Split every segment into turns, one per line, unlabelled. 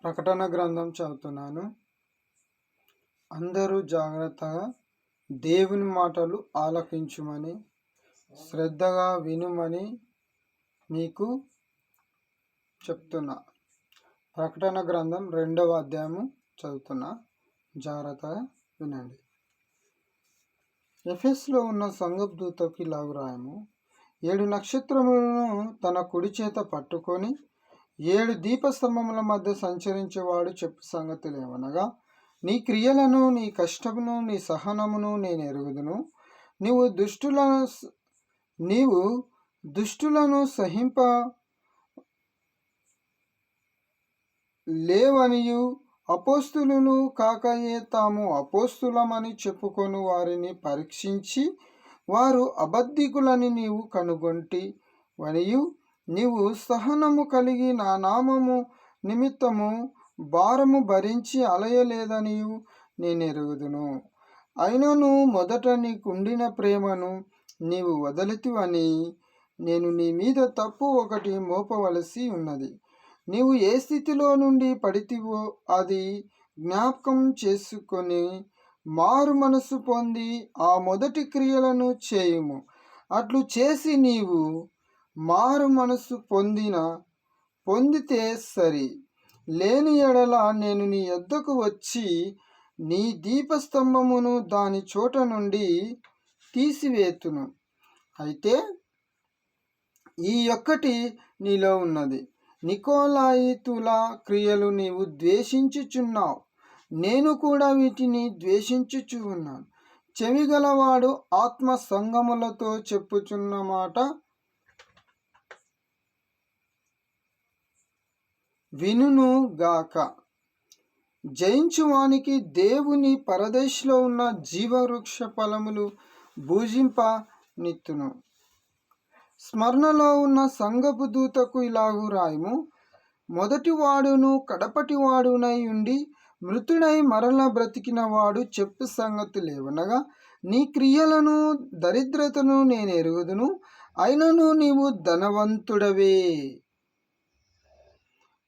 ప్రకటన గ్రంథం చదువుతున్నాను. అందరూ జాగ్రత్తగా దేవుని మాటలు ఆలకించుమని, శ్రద్ధగా వినుమని మీకు చెప్తున్నా. ప్రకటన గ్రంథం 2వ అధ్యాయము చదువుతున్నా, జాగ్రత్తగా వినండి. ఎఫెస్లో ఉన్న సంఘపు దూతకు ఇలాగు రాయము. 7 నక్షత్రములను తన కుడి చేత పట్టుకొని 7 దీపస్తంభముల మధ్య సంచరించేవాడు చెప్పు సంగతులు ఏమనగా, నీ క్రియలను, నీ కష్టమును, నీ సహనమును నేను ఎరుగుదును. నీవు దుష్టులను సహింప లేవనియు, అపోస్తులను కాకయే తాము అపోస్తులమని చెప్పుకొను వారిని పరీక్షించి వారు అబద్ధికులని నీవు కనుగొంటివనియు, నీవు సహనము కలిగి నా నామము నిమిత్తము భారము భరించి అలయలేదనియు నేనెరుగుదును. అయినను మొదట నీకుండిన ప్రేమను నీవు వదలితివని నేను నీ మీద తప్పు ఒకటి మోపవలసి ఉన్నది. నీవు ఏ స్థితిలో నుండి పడితివో అది జ్ఞాపకం చేసుకొని మారు మనసు పొంది ఆ మొదటి క్రియలను చేయుము. అట్లు చేసి నీవు మారు మనసు పొందితే సరి. లేని ఎడల నేను నీ యొద్దకు వచ్చి నీ దీపస్తంభమును దాని చోట నుండి తీసివేతును. అయితే ఈ ఒక్కటి నీలో ఉన్నది, నికోలాయితుల క్రియలు నీవు ద్వేషించుచున్నావు, నేను కూడా వీటిని ద్వేషించుచు ఉన్నాను. చెవిగలవాడు ఆత్మ సంగములతో చెప్పుచున్న మాట వినును గాక. జయించువానికి దేవుని పరదేశంలో ఉన్న జీవవృక్ష ఫలములు భుజింప నిత్తును. స్మరణలో ఉన్న సంఘపు దూతకు ఇలాగు రాయము. మొదటి వాడును కడపటి వాడునై ఉండి మృతుడై మరల బ్రతికిన వాడు చెప్పు సంగతులేవనగా, నీ క్రియలను దరిద్రతను నేను ఎరుగుదును. అయినను నీవు ధనవంతుడవే.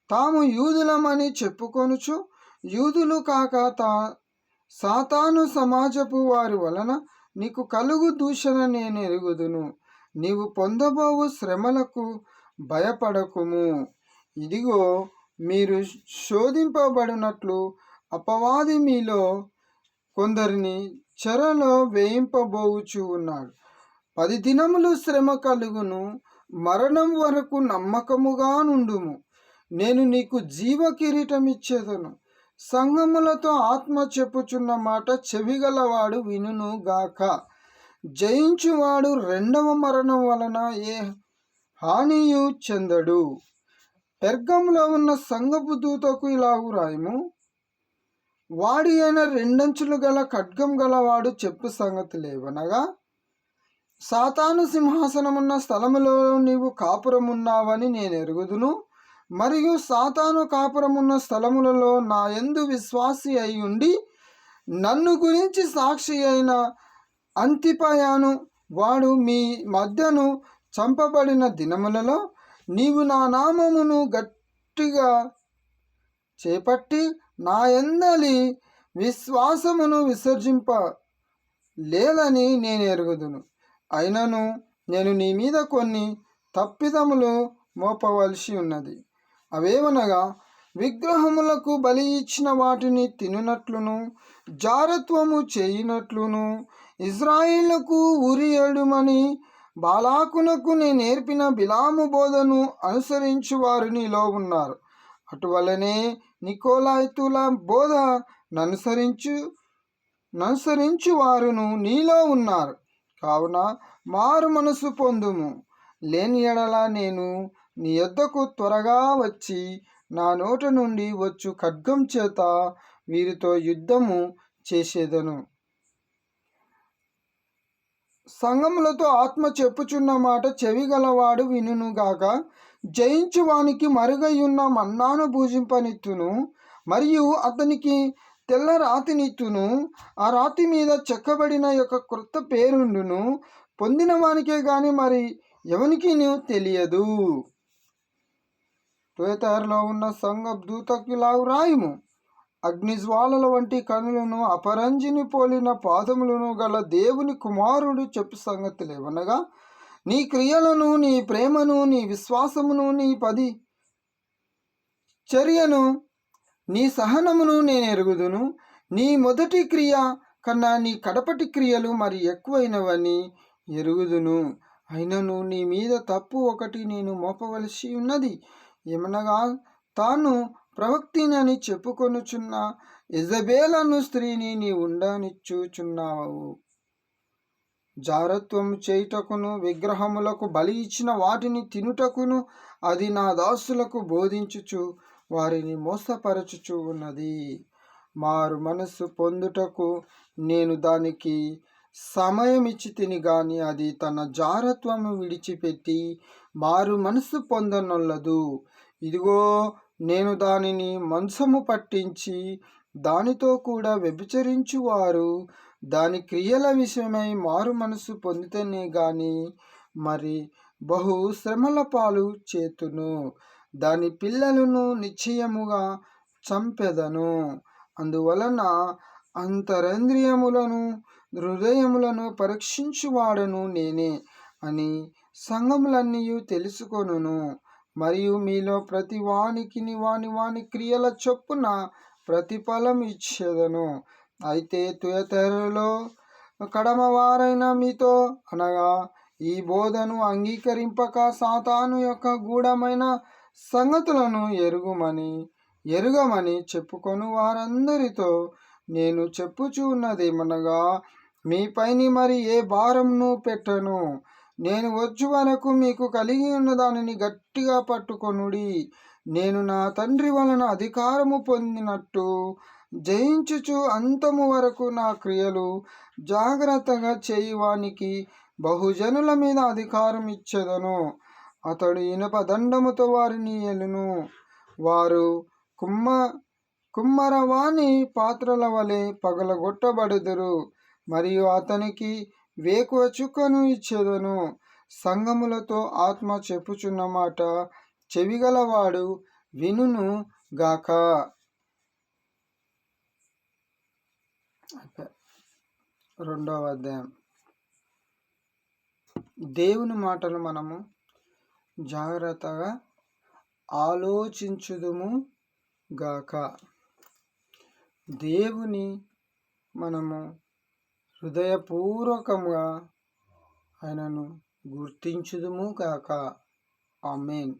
తాము యూదులమని చెప్పుకొనుచు యూదులు కాక సాతాను సమాజపు వారి వలన నీకు కలుగు దూషణ నేను ఎరుగుదును. నీవు పొందబోవు శ్రమలకు భయపడకుము. ఇదిగో, మీరు శోధింపబడినట్లు అపవాది మీలో కొందరిని చెరలో వేయింపబోవుచు ఉన్నాడు. 10 దినములు శ్రమ కలుగును. మరణం వరకు నమ్మకముగా నుండుము. నేను నీకు జీవ కిరీటం ఇచ్చేదను. సంగములతో ఆత్మ చెప్పుచున్న మాట చెవిగలవాడు వినును గాక. జయించువాడు 2వ మరణం వలన ఏ హానియు చెందడు. పెర్గములో ఉన్న సంఘపు దూతకు ఇలాగు రాయము. వాడి అయిన 2 అంచులు గల ఖడ్గం గలవాడు చెప్పు సంగతులేవనగా, సాతాను సింహాసనమున్న స్థలములో నీవు కాపురమున్నావని నేను ఎరుగుదును. మరియు సాతాను కాపురమున్న స్థలములలో నా యందు విశ్వాసి అయి ఉండి నన్ను గురించి సాక్షి అయిన అంతిపయాను వాడు మీ మధ్యను చంపబడిన దినములలో నీవు నా నామమును గట్టిగా చేపట్టి నా యందలి విశ్వాసమును విసర్జింప లేదని నేను ఎరుగుదును. అయినను నేను నీ మీద కొన్ని తప్పిదములు మోపవలసి ఉన్నది. అవేవనగా, విగ్రహములకు బలి ఇచ్చిన వాటిని తినునట్లును, జారత్వము చేయునట్లును, ఇజ్రాయిలకు ఉరి ఏడుమని బాలాకునకు నేను నేర్పిన బిలాము బోధను అనుసరించు వారు నీలో ఉన్నారు. అటువలనే నికోలాయితుల బోధ ననుసరించు వారును నీలో ఉన్నారు. కావున మారు మనసు పొందుము. లేని ఎడల నేను నీ యొద్దకు త్వరగా వచ్చి నా నోట నుండి వచ్చు ఖడ్గం చేత వీరితో యుద్ధము చేసేదను. సంగములతో ఆత్మ చెప్పుచున్న మాట చెవిగలవాడు వినుగాక. జయించువానికి మరుగైయున్న మన్నాను భుజింపనిత్తును. మరియు అతనికి తెల్ల రాతినిత్తును. ఆ రాతి మీద చెక్కబడిన యొక్క క్రొత్త పేరుండును. పొందిన వానికే గాని మరి ఎవనికి తెలియదు. తుయతైరలో ఉన్న సంఘ దూతకి ఇలా వ్రాయుము. అగ్నిజ్వాలల వంటి కనులను అపరంజిని పోలిన పాదములను గల దేవుని కుమారుడు చెప్పు సంగతులేవనగా, నీ క్రియలను, నీ ప్రేమను, నీ విశ్వాసమును, నీ చర్యను, నీ సహనమును నేను ఎరుగుదును. నీ మొదటి క్రియ కన్నా నీ కడపటి క్రియలు మరి ఎక్కువైనవని ఎరుగుదును. అయినను నీ మీద తప్పు ఒకటి నేను మోపవలసి ఉన్నది. ఏమనగా, తాను ప్రవక్తినని చెప్పుకొనుచున్న యెజబెలను స్త్రీని నీ ఉండనిచ్చుచున్నావు. జారత్వము చేయుటకును, విగ్రహములకు బలి ఇచ్చిన వాటిని తినుటకును అది నా దాసులకు బోధించుచు వారిని మోసపరచుచు ఉన్నది. మారు మనస్సు పొందుటకు నేను దానికి సమయం ఇచ్చి తిని గాని అది తన జారత్వము విడిచిపెట్టి మారు మనస్సు పొందనొల్లదు. ఇదిగో, నేను దానిని మంచము పట్టించి దానితో కూడా వ్యభిచరించువారు దాని క్రియల విషయమై మారు మనసు పొందితేనే గాని మరి బహు శ్రమల పాలు చేతును. దాని పిల్లలను నిశ్చయముగా చంపెదను. అందువలన అంతరంద్రియములను హృదయములను పరీక్షించువాడను నేనే అని సంఘములన్నీ తెలుసుకొనును. మరియు మీలో ప్రతి వానికి వాని క్రియల చొప్పున ప్రతిఫలం ఇచ్చేదను. అయితే తుయతైరలో కడమవారైన మీతో అనగా ఈ బోధను అంగీకరింపక సాతాను యొక్క గూఢమైన సంగతులను ఎరుగమని చెప్పుకొను వారందరితో నేను చెప్పుచూ ఉన్నదేమనగా, మీపైని మరి ఏ భారంను పెట్టను. నేను వచ్చు వరకు మీకు కలిగి ఉన్న దానిని గట్టిగా పట్టుకొనుడి. నేను నా తండ్రి వలన అధికారము పొందినట్టు జయించుచు అంతము వరకు నా క్రియలు జాగ్రత్తగా చేయువానికి బహుజనుల మీద అధికారం ఇచ్చెదను. అతడు ఇనప దండముతో వారిని ఏలును. వారు కుమ్మరవాణి పాత్రల వలె పగలగొట్టబడుదురు. మరియు అతనికి వేకువ చుక్కను ఇచ్చెదను. సంఘములతో ఆత్మ చెప్పుచున్న మాట చెవిగలవాడు వినును గాక. 2వ అధ్యాయం. దేవుని మాటలు మనము జాగ్రత్తగా ఆలోచించుదుము గాక. దేవుని మనము హృదయపూర్వకంగా ఆయనను గుర్తించుదుము గాక. ఆమేన్.